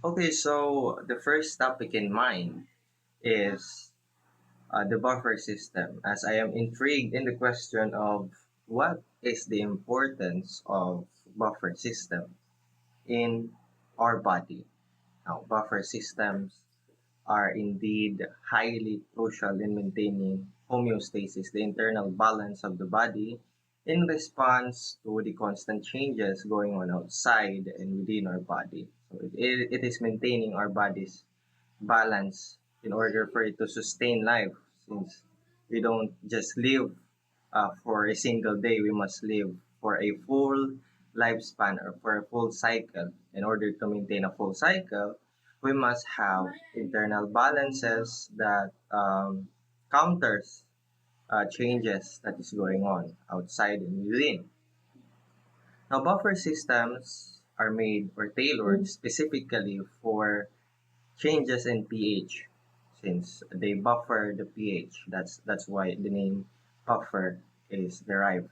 Okay, so the first topic in mind is the buffer system, as I am intrigued in the question of what is the importance of buffer system in our body. Now, buffer systems are indeed highly crucial in maintaining homeostasis, the internal balance of the body, in response to the constant changes going on outside and within our body. So it is maintaining our body's balance in order for it to sustain life, since we don't just live for a single day, we must live for a full lifespan or for a full cycle. In order to maintain a full cycle, we must have internal balances that counters changes that is going on outside and within. Now, buffer systems are made or tailored specifically for changes in pH, since they buffer the pH. That's why the name buffer is derived.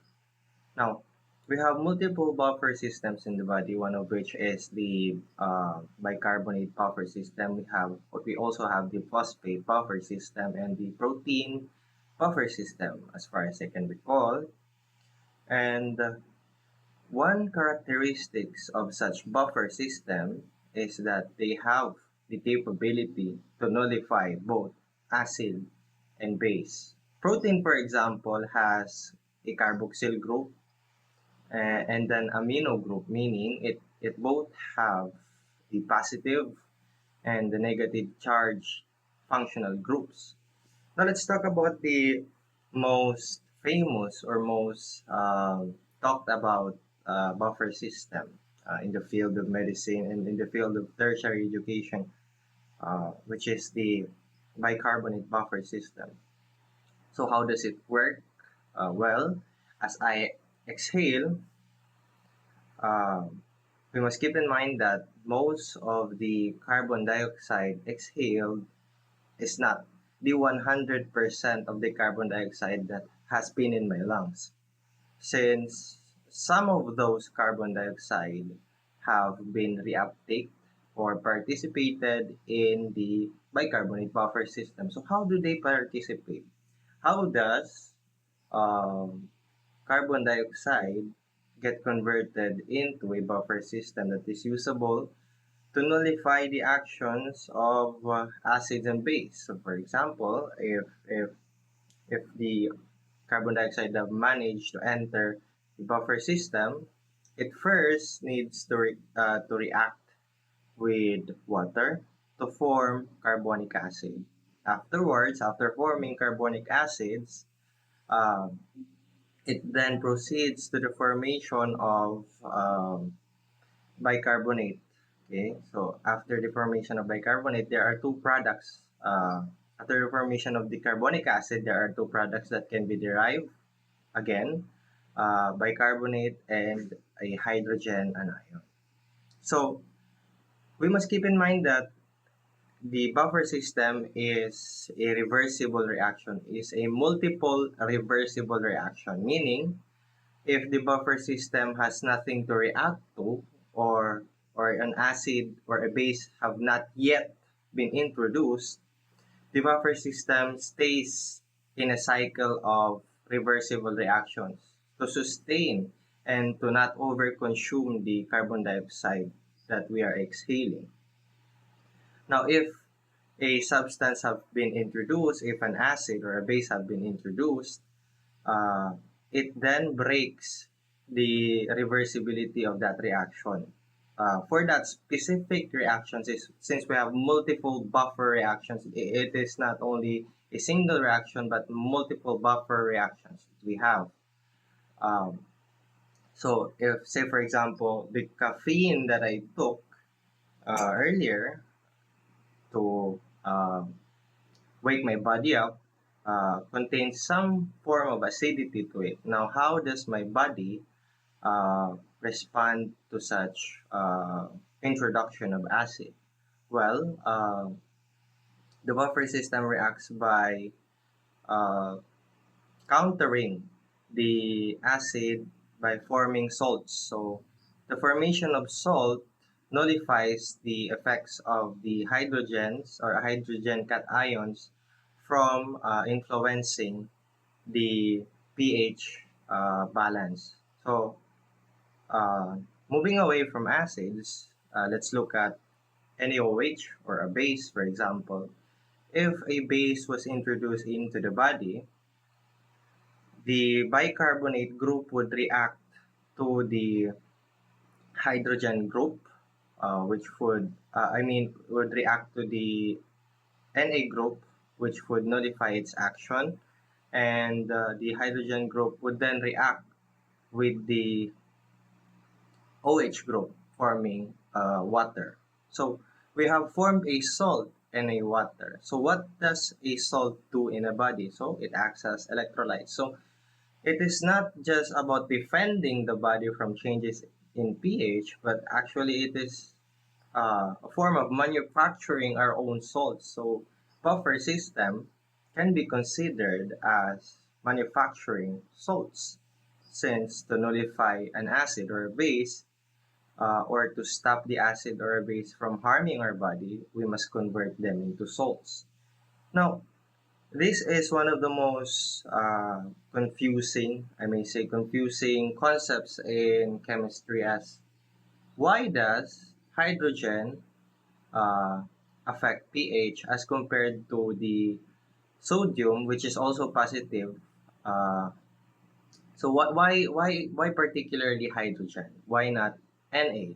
Now, we have multiple buffer systems in the body, one of which is the bicarbonate buffer system. We also have the phosphate buffer system and the protein buffer system, as far as I can recall. And one characteristics of such buffer system is that they have the capability to nullify both acid and base. Protein, for example, has a carboxyl group and an amino group, meaning it both have the positive and the negative charge functional groups. Now let's talk about the most famous or most talked about buffer system in the field of medicine and in the field of tertiary education, which is the bicarbonate buffer system. So how does it work? Well, as I exhale, um, we must keep in mind that most of the carbon dioxide exhaled is not the 100% of the carbon dioxide that has been in my lungs, since some of those carbon dioxide have been reuptake or participated in the bicarbonate buffer system. So how do they participate? How does um, carbon dioxide get converted into a buffer system that is usable to nullify the actions of acids and base? So for example, if the carbon dioxide have managed to enter the buffer system, it first needs to react with water to form carbonic acid. Afterwards, after forming carbonic acids, um, it then proceeds to the formation of bicarbonate. Okay, so after the formation of bicarbonate, there are two products. After the formation of the carbonic acid, there are two products that can be derived. Again, bicarbonate and a hydrogen anion. So we must keep in mind that the buffer system is a reversible reaction, is a multiple reversible reaction, meaning if the buffer system has nothing to react to, or an acid or a base have not yet been introduced, the buffer system stays in a cycle of reversible reactions to sustain and to not overconsume the carbon dioxide that we are exhaling. Now, if a substance have been introduced, if an acid or a base have been introduced, uh, it then breaks the reversibility of that reaction. For that specific reactions, since we have multiple buffer reactions, it is not only a single reaction but multiple buffer reactions we have. Um, so if, say for example, the caffeine that I took earlier to wake my body up contains some form of acidity to it. Now, how does my body respond to such introduction of acid? Well, the buffer system reacts by uh, countering the acid by forming salts. So, the formation of salt nullifies the effects of the hydrogens or hydrogen cations from influencing the pH balance. So, uh, moving away from acids, let's look at NaOH or a base, for example. If a base was introduced into the body, the bicarbonate group would react to the hydrogen group, which would react to the Na group, which would nullify its action, and the hydrogen group would then react with the OH group, forming water. So we have formed a salt and a water. So what does a salt do in a body? So it acts as electrolyte. So it is not just about defending the body from changes in pH, but actually it is a form of manufacturing our own salts. So buffer system can be considered as manufacturing salts, since to nullify an acid or a base, or to stop the acid or a base from harming our body, we must convert them into salts. Now, this is one of the most confusing, I may say confusing concepts in chemistry, as why does hydrogen uh, affect pH as compared to the sodium, which is also positive. Uh, so why particularly hydrogen? Why not Na?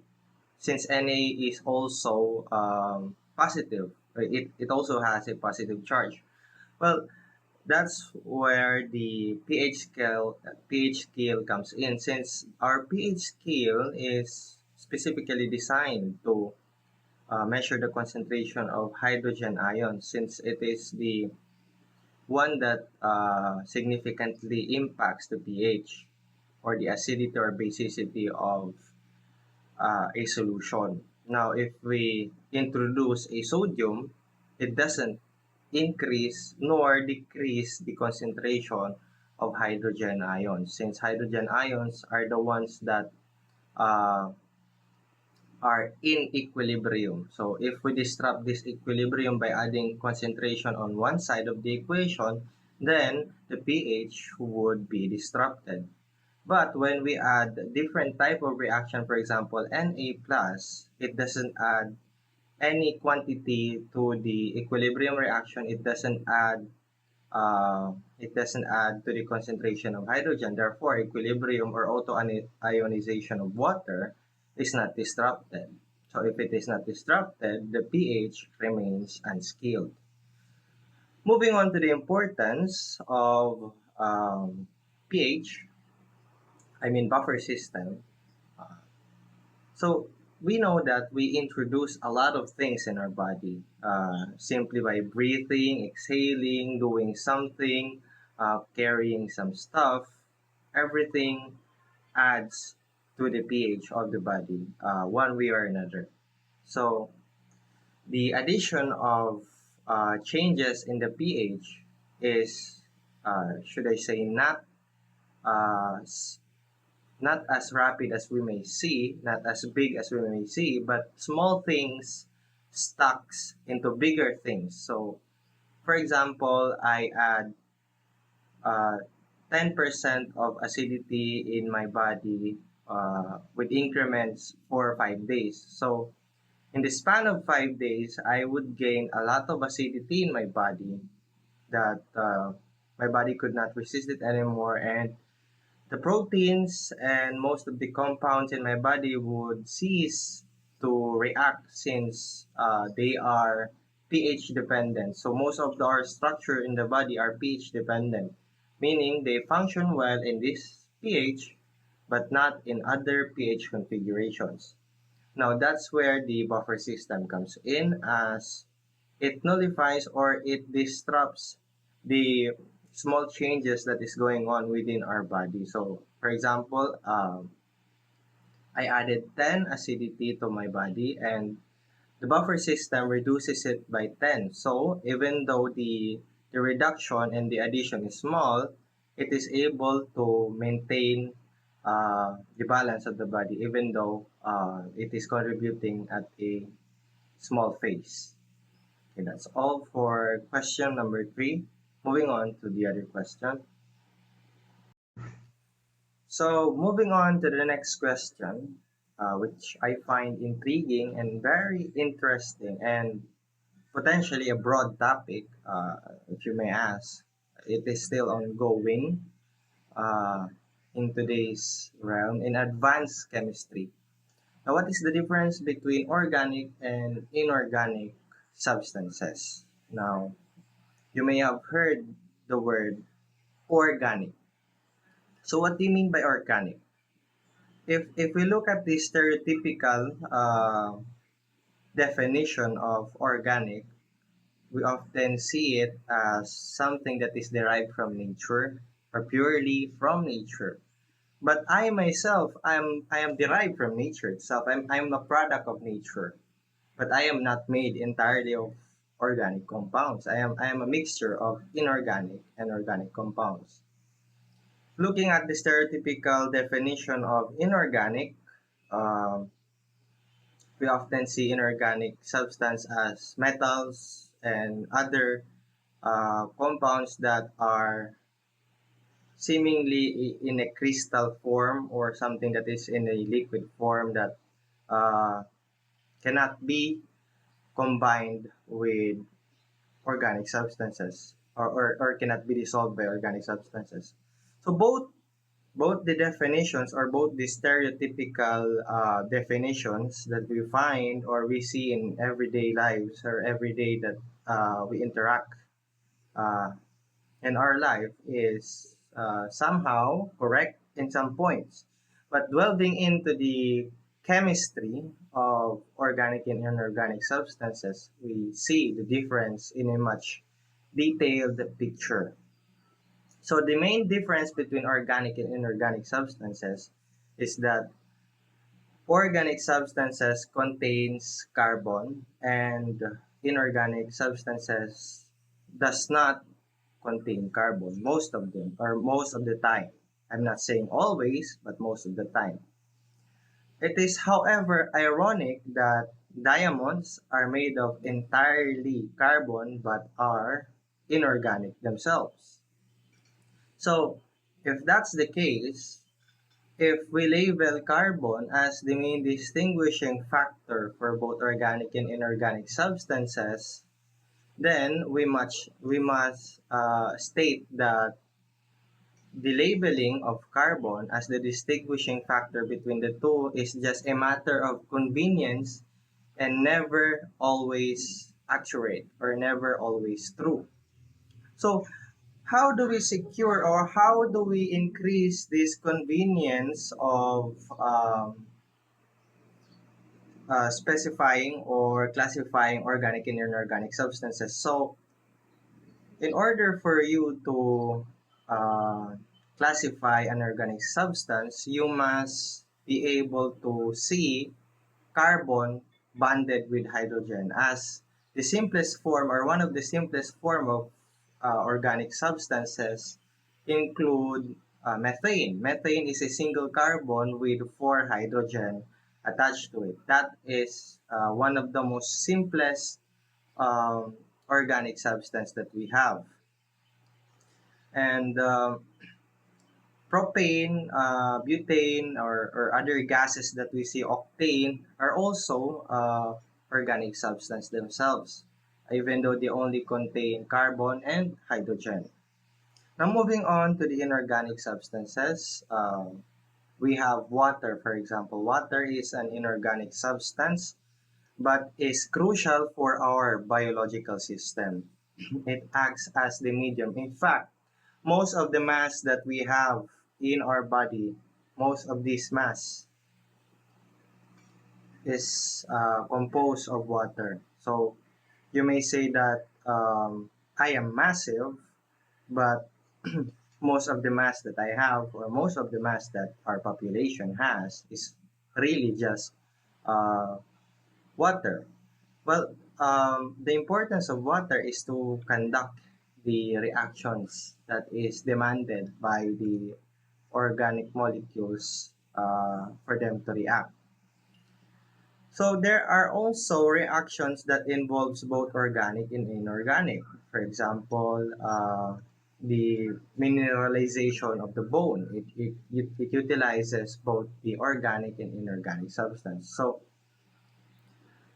Since Na is also positive, it also has a positive charge. Well, that's where the pH scale comes in, since our pH scale is specifically designed to measure the concentration of hydrogen ions, since it is the one that significantly impacts the pH or the acidity or basicity of a solution. Now, if we introduce a sodium, it doesn't increase nor decrease the concentration of hydrogen ions, since hydrogen ions are the ones that uh, are in equilibrium. So if we disrupt this equilibrium by adding concentration on one side of the equation, then the pH would be disrupted. But when we add different type of reaction, for example, Na plus, it doesn't add any quantity to the equilibrium reaction. It doesn't add to the concentration of hydrogen. Therefore, equilibrium or auto-ionization of water is not disrupted. So if it is not disrupted, the pH remains unscaled. Moving on to the importance of pH, buffer system. Uh, so we know that we introduce a lot of things in our body simply by breathing, exhaling, doing something, carrying some stuff. Everything adds to the pH of the body, one way or another. So the addition of changes in the pH is, should I say, uh, not as rapid as we may see, not as big as we may see, but small things stacks into bigger things. So, for example, I add uh, 10% of acidity in my body with increments for 5 days. So, in the span of 5 days, I would gain a lot of acidity in my body that my body could not resist it anymore, and the proteins and most of the compounds in my body would cease to react, since they are pH dependent. So most of our structure in the body are pH dependent, meaning they function well in this pH but not in other pH configurations. Now that's where the buffer system comes in, as it nullifies or it disrupts the small changes that is going on within our body. So, for example, I added 10 acidity to my body, and the buffer system reduces it by 10. So, even though the reduction and the addition is small, it is able to maintain the balance of the body, even though it is contributing at a small phase. Okay, that's all for question number 3. Moving on to the other question. So, moving on to the next question, which I find intriguing and very interesting and potentially a broad topic, if you may ask. It is still ongoing uh, in today's realm in advanced chemistry. Now, what is the difference between organic and inorganic substances? Now, you may have heard the word organic. So, what do you mean by organic? If we look at the stereotypical definition of organic, we often see it as something that is derived from nature or purely from nature. But I myself, I am derived from nature itself. I'm a product of nature, but I am not made entirely of organic compounds. I am a mixture of inorganic and organic compounds. Looking at the stereotypical definition of inorganic, um, we often see inorganic substance as metals and other compounds that are seemingly in a crystal form or something that is in a liquid form that uh, cannot be combined with organic substances or cannot be dissolved by organic substances. So both the definitions or both the stereotypical definitions that we find or we see in everyday lives or every day that we interact uh, in our life is somehow correct in some points. But delving into the chemistry of organic and inorganic substances, we see the difference in a much detailed picture. So the main difference between organic and inorganic substances is that organic substances contains carbon and inorganic substances does not contain carbon, most of them, or most of the time. I'm not saying always, but most of the time. It is, however, ironic that diamonds are made of entirely carbon but are inorganic themselves. So, if that's the case, if we label carbon as the main distinguishing factor for both organic and inorganic substances, then we must state that the labeling of carbon as the distinguishing factor between the two is just a matter of convenience and never always accurate or never always true. So, how do we secure or how do we increase this convenience of specifying or classifying organic and inorganic substances? So, in order for you to uh, classify an organic substance, you must be able to see carbon bonded with hydrogen as the simplest form or one of the simplest form of organic substances include methane. Methane is a single carbon with 4 hydrogen attached to it. That is one of the most simplest um, organic substance that we have. And propane, butane, or other gases that we see, octane, are also organic substance themselves, even though they only contain carbon and hydrogen. Now, moving on to the inorganic substances, we have water, for example. Water is an inorganic substance, but is crucial for our biological system. It acts as the medium. In fact, most of the mass that we have in our body, most of this mass is composed of water. So you may say that I am massive, but most of the mass that I have, or most of the mass that our population has, is really just uh, water. Well, the importance of water is to conduct the reactions that is demanded by the organic molecules for them to react. So there are also reactions that involves both organic and inorganic. For example, the mineralization of the bone. It utilizes both the organic and inorganic substance. So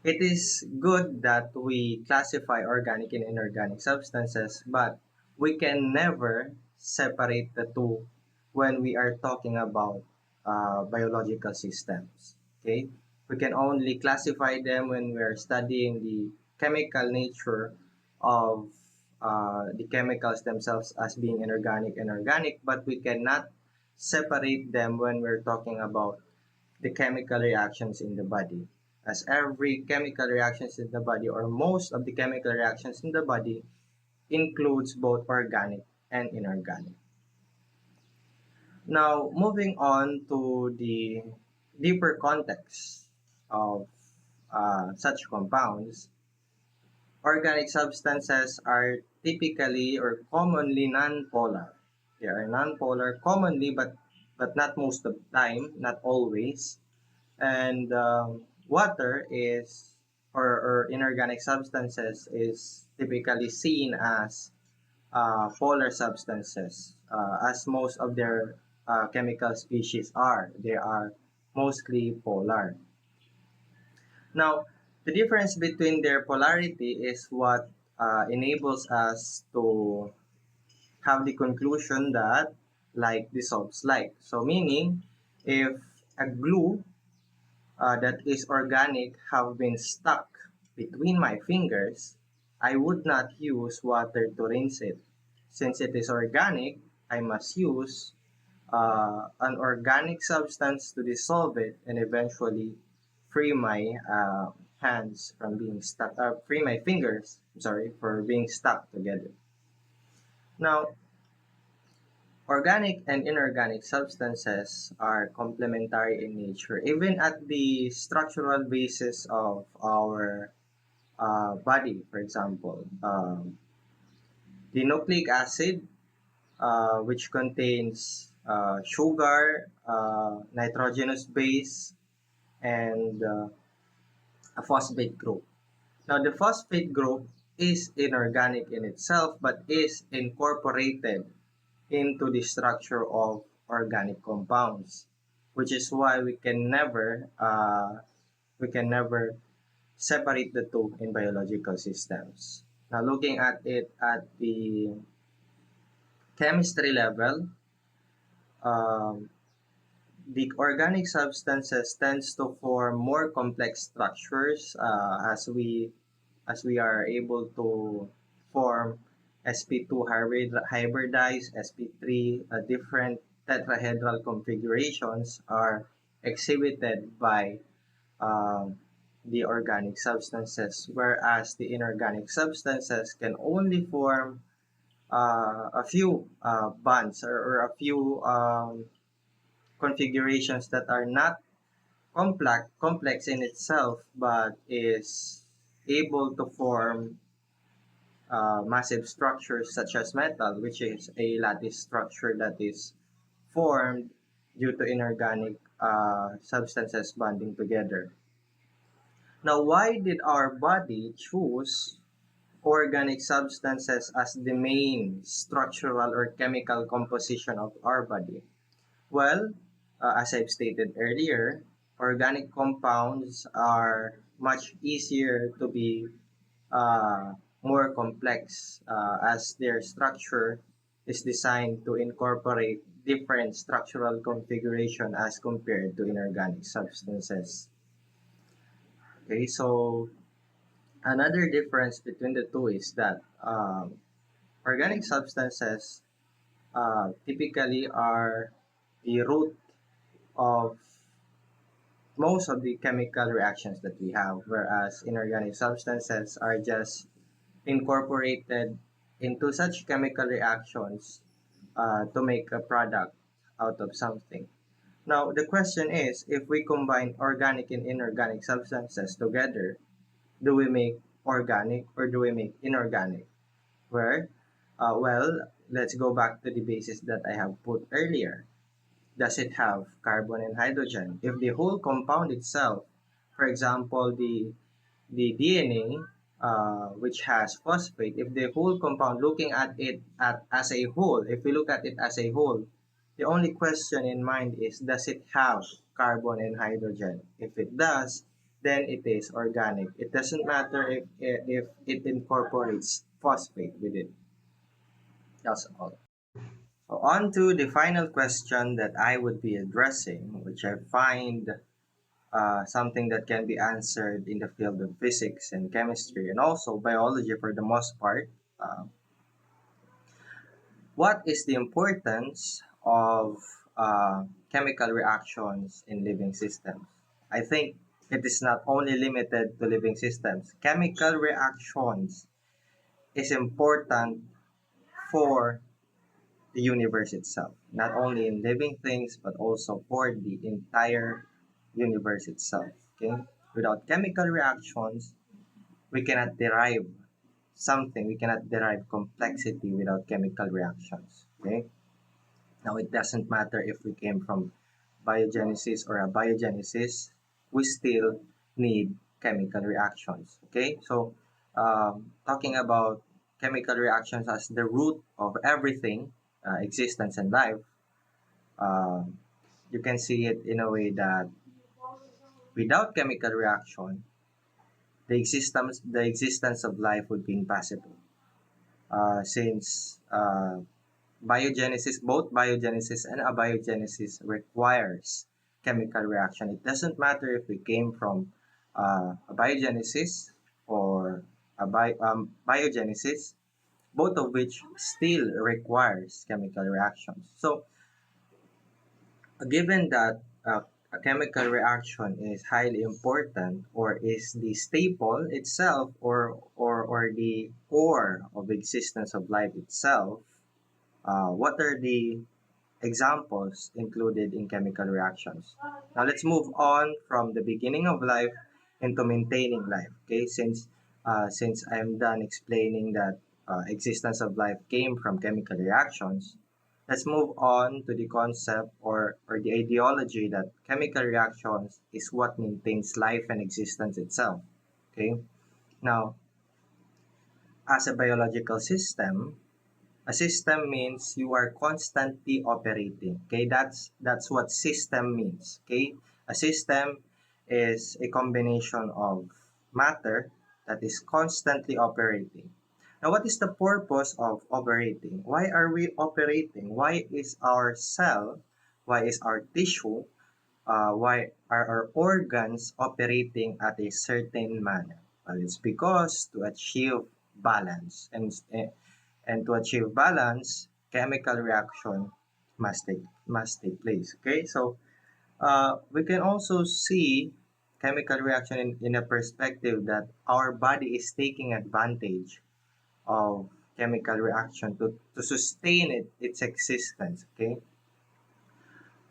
it is good that we classify organic and inorganic substances, but we can never separate the two when we are talking about biological systems. Okay, we can only classify them when we are studying the chemical nature of the chemicals themselves as being inorganic and organic, but we cannot separate them when we're talking about the chemical reactions in the body. As every chemical reactions in the body, or most of the chemical reactions in the body, includes both organic and inorganic. Now, moving on to the deeper context of such compounds, organic substances are typically or commonly non-polar. They are non-polar commonly, but not most of the time, not always. And water is or inorganic substances is typically seen as polar substances, as most of their chemical species are. They are mostly polar. Now, the difference between their polarity is what enables us to have the conclusion that like dissolves like. So meaning, if a glue that is organic have been stuck between my fingers, I would not use water to rinse it. Since it is organic, I must use an organic substance to dissolve it and eventually free my hands from being stuck, free my fingers, sorry, for being stuck together. Now, organic and inorganic substances are complementary in nature, even at the structural basis of our body. For example, the nucleic acid, which contains sugar, nitrogenous base, and a phosphate group. Now, the phosphate group is inorganic in itself, but is incorporated into the structure of organic compounds, which is why we can never separate the two in biological systems. Now, looking at it at the chemistry level, um, the organic substances tends to form more complex structures as we are able to form sp2 hybridized sp3, different tetrahedral configurations are exhibited by um, the organic substances, whereas the inorganic substances can only form a few bonds or a few configurations that are not complex in itself, but is able to form massive structures such as metal, which is a lattice structure that is formed due to inorganic substances bonding together. Now, why did our body choose organic substances as the main structural or chemical composition of our body? Well, as I've stated earlier, organic compounds are much easier to be uh, more complex as their structure is designed to incorporate different structural configuration as compared to inorganic substances. Okay, so another difference between the two is that organic substances typically are the root of most of the chemical reactions that we have, whereas inorganic substances are just incorporated into such chemical reactions to make a product out of something. Now, the question is, if we combine organic and inorganic substances together, do we make organic or do we make inorganic? Well, let's go back to the basis that I have put earlier. does it have carbon and hydrogen? If the whole compound itself, for example, the DNA, which has phosphate, if the whole compound, looking at it as a whole, if we look at it as a whole, the only question in mind is, does it have carbon and hydrogen? If it does, then it is organic. It doesn't matter if it incorporates phosphate with it. That's all. So on to the final question that I would be addressing, which I find something that can be answered in the field of physics and chemistry and also biology for the most part. Uh, what is the importance of chemical reactions in living systems? I think it is not only limited to living systems. Chemical reactions is important for the universe itself, not only in living things but also for the entire universe itself. Okay? Without chemical reactions, we cannot derive something, we cannot derive complexity without chemical reactions. Okay? Now, it doesn't matter if we came from biogenesis or abiogenesis, we still need chemical reactions. Okay? So, talking about chemical reactions as the root of everything, existence and life, uh, you can see it in a way that without chemical reaction, the existence of life would be impossible. Since biogenesis, both biogenesis and abiogenesis requires chemical reaction. It doesn't matter if we came from abiogenesis or biogenesis, both of which still requires chemical reactions. So, given that a chemical reaction is highly important or is the staple itself or the core of existence of life itself, what are the examples included in chemical reactions? Now let's move on from the beginning of life into maintaining life. Okay, since I'm done explaining that existence of life came from chemical reactions, let's move on to the concept or the ideology that chemical reactions is what maintains life and existence itself. Okay, now as a biological system, a system means you are constantly operating. Okay, that's what system means. Okay, a system is a combination of matter that is constantly operating. Now, what is the purpose of operating? Why are we operating? Why is our cell, why is our tissue, why are our organs operating at a certain manner? Well, it's because to achieve balance and to achieve balance, chemical reaction must take place. Okay, so we can also see chemical reaction in a perspective that our body is taking advantage of chemical reaction to sustain its existence. Okay,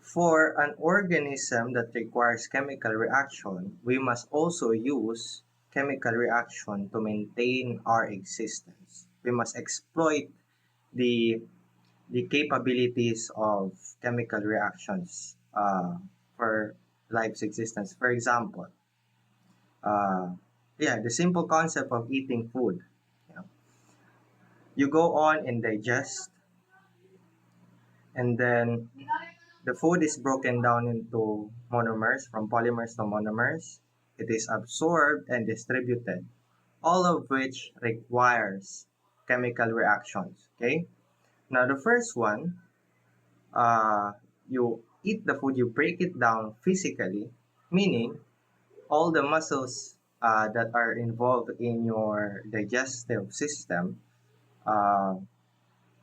for an organism that requires chemical reaction, we must also use chemical reaction to maintain our existence. We must exploit the the capabilities of chemical reactions for life's existence. For example, uh, yeah, the simple concept of eating food. You know, you go on and digest, and then the food is broken down into monomers, from polymers to monomers. It is absorbed and distributed, all of which requires chemical reactions. Okay. Now the first one, uh, you eat the food, you break it down physically, meaning all the muscles that are involved in your digestive system uh,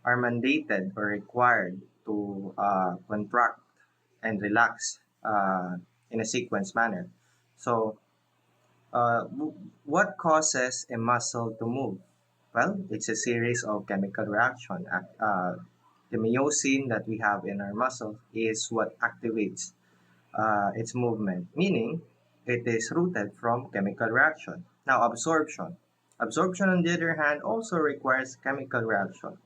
are mandated or required to contract and relax in a sequence manner. So, what causes a muscle to move? Well, it's a series of chemical reaction. The myosin that we have in our muscle is what activates its movement, meaning it is rooted from chemical reaction. Now, absorption. Absorption, on the other hand, also requires chemical reaction,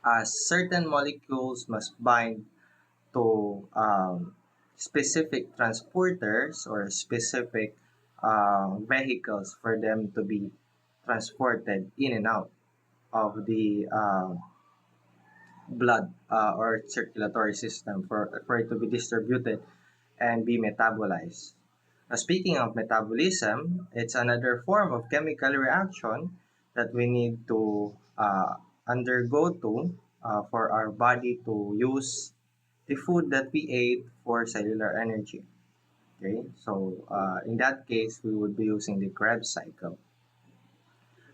as certain molecules must bind to specific transporters or specific vehicles for them to be transported in and out of the blood or circulatory system for it to be distributed and be metabolized. Now, speaking of metabolism, it's another form of chemical reaction that we need to undergo for our body to use the food that we ate for cellular energy. Okay, so in that case, we would be using the Krebs cycle.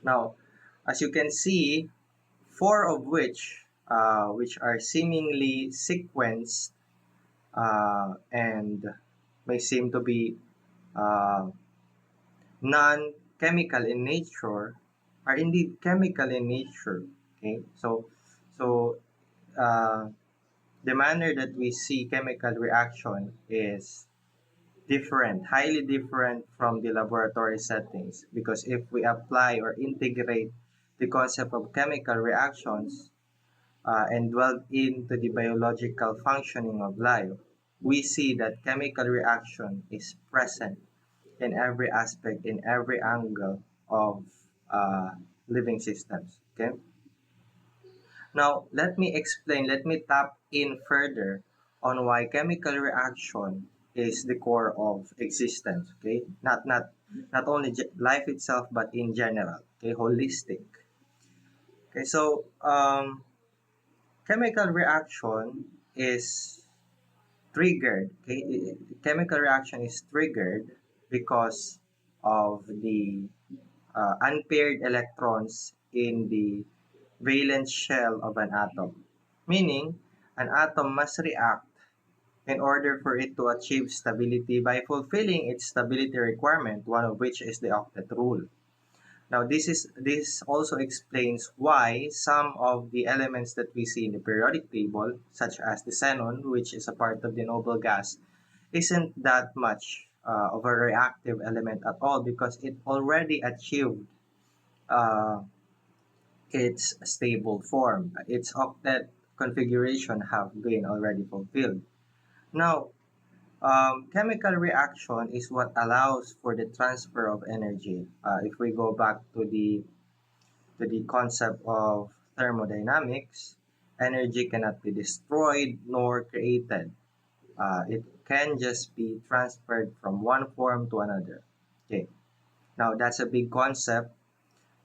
Now, as you can see, four of which are seemingly sequenced and may seem to be uh, non-chemical in nature, are indeed chemical in nature. Okay, so uh, the manner that we see chemical reaction is different, highly different from the laboratory settings, because if we apply or integrate the concept of chemical reactions and delve into the biological functioning of life, we see that chemical reaction is present in every aspect, in every angle of uh, living systems. Okay. Now, let me tap in further on why chemical reaction is the core of existence. Okay. Not only life itself, but in general. Okay. Holistic. Okay. So, chemical reaction is triggered. Okay. Chemical reaction is triggered because of the unpaired electrons in the valence shell of an atom. Meaning, an atom must react in order for it to achieve stability by fulfilling its stability requirement, one of which is the octet rule. Now, this also explains why some of the elements that we see in the periodic table, such as the xenon, which is a part of the noble gas, isn't that much of a reactive element at all, because it already achieved uh, its stable form. Its octet configuration have been already fulfilled. Now, chemical reaction is what allows for the transfer of energy. If we go back to the concept of thermodynamics, energy cannot be destroyed nor created. It can just be transferred from one form to another. Okay. Now that's a big concept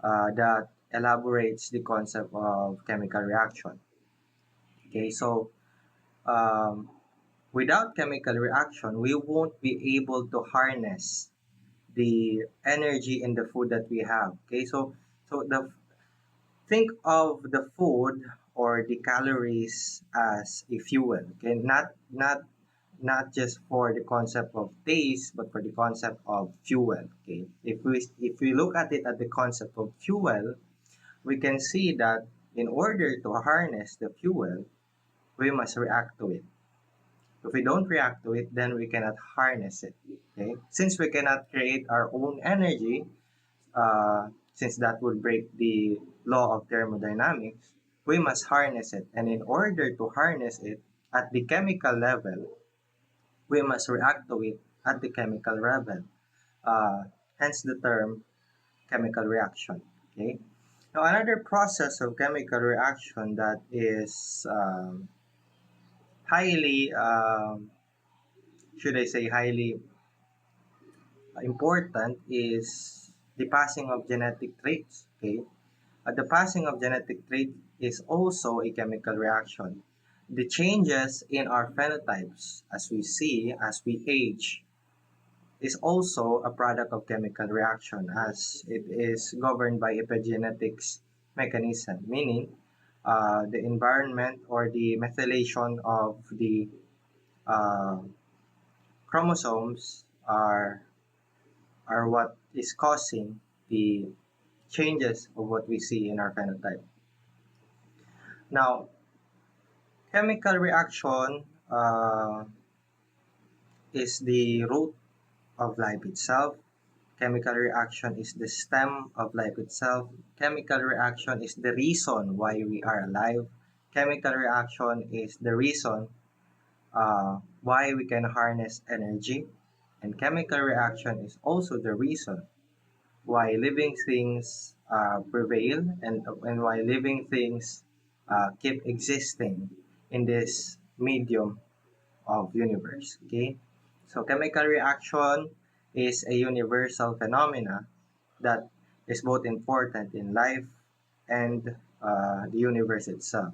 that elaborates the concept of chemical reaction. Okay, so um, without chemical reaction, we won't be able to harness the energy in the food that we have. Okay, so the think of the food or the calories as a fuel. Okay, not just for the concept of taste, but for the concept of fuel. Okay, if we look at it at the concept of fuel, we can see that in order to harness the fuel, we must react to it. If we don't react to it, then we cannot harness it. Okay, since we cannot create our own energy, since that would break the law of thermodynamics, we must harness it. And in order to harness it at the chemical level, we must react to it at the chemical level. Uh, Hence the term chemical reaction. Okay. Now, another process of chemical reaction that is highly, should I say, highly important is the passing of genetic traits. Okay. The passing of genetic trait is also a chemical reaction. The changes in our phenotypes, as we see as we age, is also a product of chemical reaction, as it is governed by epigenetics mechanism, meaning the environment or the methylation of the uh, chromosomes are what is causing the changes of what we see in our phenotype. Now, chemical reaction is the root of life itself. Chemical reaction is the stem of life itself. Chemical reaction is the reason why we are alive. Chemical reaction is the reason why we can harness energy, and chemical reaction is also the reason why living things prevail, and why living things keep existing in this medium of universe. Okay, so chemical reaction is a universal phenomena that is both important in life and the universe itself.